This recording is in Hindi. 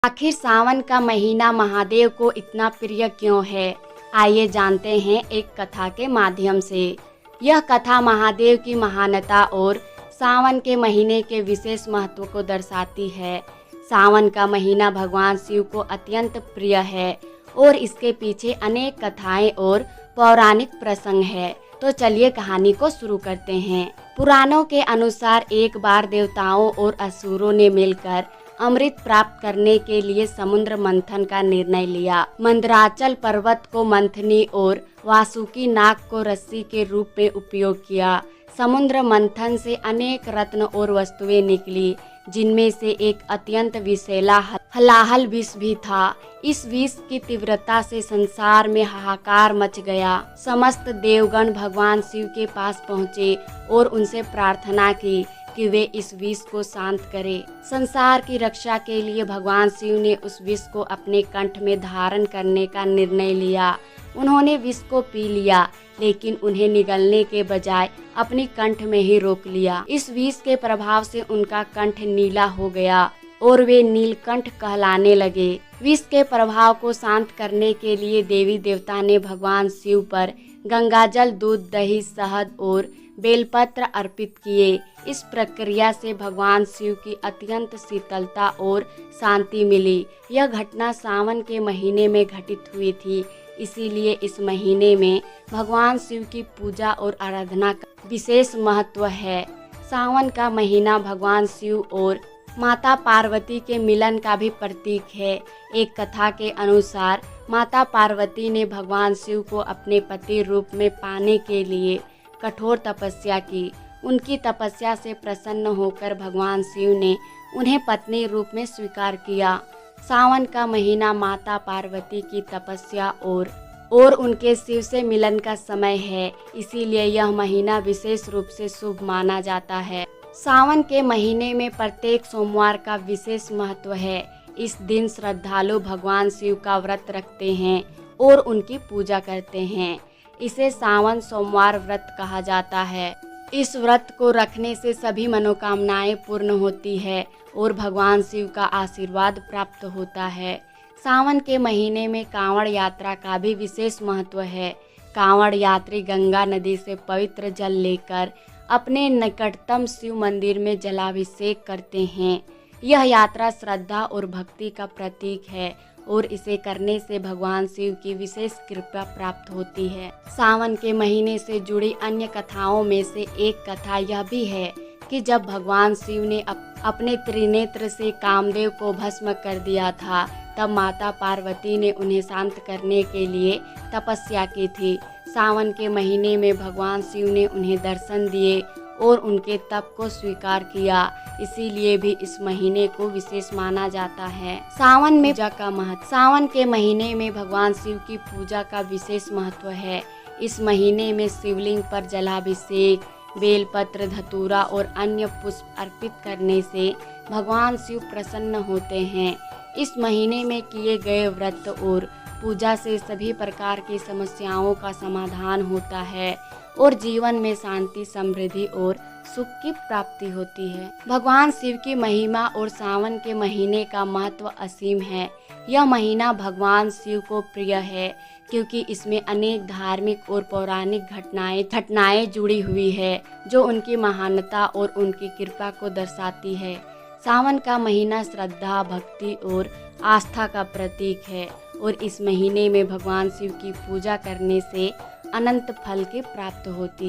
आखिर सावन का महीना महादेव को इतना प्रिय क्यों है? आइए जानते हैं एक कथा के माध्यम से। यह कथा महादेव की महानता और सावन के महीने के विशेष महत्व को दर्शाती है। सावन का महीना भगवान शिव को अत्यंत प्रिय है और इसके पीछे अनेक कथाएं और पौराणिक प्रसंग है। तो चलिए कहानी को शुरू करते हैं। पुराणों के अनुसार एक बार देवताओं और असुरों ने मिलकर अमृत प्राप्त करने के लिए समुद्र मंथन का निर्णय लिया। मंदराचल पर्वत को मंथनी और वासुकी नाग को रस्सी के रूप में उपयोग किया। समुद्र मंथन से अनेक रत्न और वस्तुएं निकली, जिनमें से एक अत्यंत विषैला हलाहल विष भी था। इस विष की तीव्रता से संसार में हाहाकार मच गया। समस्त देवगण भगवान शिव के पास पहुँचे और उनसे प्रार्थना की कि वे इस विष को शांत करें। संसार की रक्षा के लिए भगवान शिव ने उस विष को अपने कंठ में धारण करने का निर्णय लिया। उन्होंने विष को पी लिया, लेकिन उन्हें निगलने के बजाय अपनी कंठ में ही रोक लिया। इस विष के प्रभाव से उनका कंठ नीला हो गया और वे नीलकंठ कहलाने लगे। विष के प्रभाव को शांत करने के लिए देवी देवता ने भगवान शिव पर गंगाजल, दूध, दही, शहद और बेलपत्र अर्पित किए। इस प्रक्रिया से भगवान शिव की अत्यंत शीतलता और शांति मिली। यह घटना सावन के महीने में घटित हुई थी, इसीलिए इस महीने में भगवान शिव की पूजा और आराधना का विशेष महत्व है। सावन का महीना भगवान शिव और माता पार्वती के मिलन का भी प्रतीक है। एक कथा के अनुसार माता पार्वती ने भगवान शिव को अपने पति रूप में पाने के लिए कठोर तपस्या की। उनकी तपस्या से प्रसन्न होकर भगवान शिव ने उन्हें पत्नी रूप में स्वीकार किया। सावन का महीना माता पार्वती की तपस्या और उनके शिव से मिलन का समय है, इसीलिए यह महीना विशेष रूप से शुभ माना जाता है। सावन के महीने में प्रत्येक सोमवार का विशेष महत्व है। इस दिन श्रद्धालु भगवान शिव का व्रत रखते हैं और उनकी पूजा करते हैं। इसे सावन सोमवार व्रत कहा जाता है। इस व्रत को रखने से सभी मनोकामनाएं पूर्ण होती है और भगवान शिव का आशीर्वाद प्राप्त होता है। सावन के महीने में कांवड़ यात्रा का भी विशेष महत्व है। कांवड़ यात्री गंगा नदी से पवित्र जल लेकर अपने निकटतम शिव मंदिर में जलाभिषेक करते हैं। यह यात्रा श्रद्धा और भक्ति का प्रतीक है और इसे करने से भगवान शिव की विशेष कृपा प्राप्त होती है। सावन के महीने से जुड़ी अन्य कथाओं में से एक कथा यह भी है कि जब भगवान शिव ने अपने त्रिनेत्र से कामदेव को भस्म कर दिया था, तब माता पार्वती ने उन्हें शांत करने के लिए तपस्या की थी। सावन के महीने में भगवान शिव ने उन्हें दर्शन दिए और उनके तप को स्वीकार किया, इसीलिए भी इस महीने को विशेष माना जाता है। सावन में पूजा का महत्व। सावन के महीने में भगवान शिव की पूजा का विशेष महत्व है। इस महीने में शिवलिंग पर जलाभिषेक, बेलपत्र, धतूरा और अन्य पुष्प अर्पित करने से भगवान शिव प्रसन्न होते हैं। इस महीने में किए गए व्रत और पूजा से सभी प्रकार की समस्याओं का समाधान होता है और जीवन में शांति, समृद्धि और सुख की प्राप्ति होती है। भगवान शिव की महिमा और सावन के महीने का महत्व असीम है। यह महीना भगवान शिव को प्रिय है क्योंकि इसमें अनेक धार्मिक और पौराणिक घटनाएं जुड़ी हुई है, जो उनकी महानता और उनकी कृपा को दर्शाती है। सावन का महीना श्रद्धा, भक्ति और आस्था का प्रतीक है और इस महीने में भगवान शिव की पूजा करने से अनंत फल की प्राप्त होती है।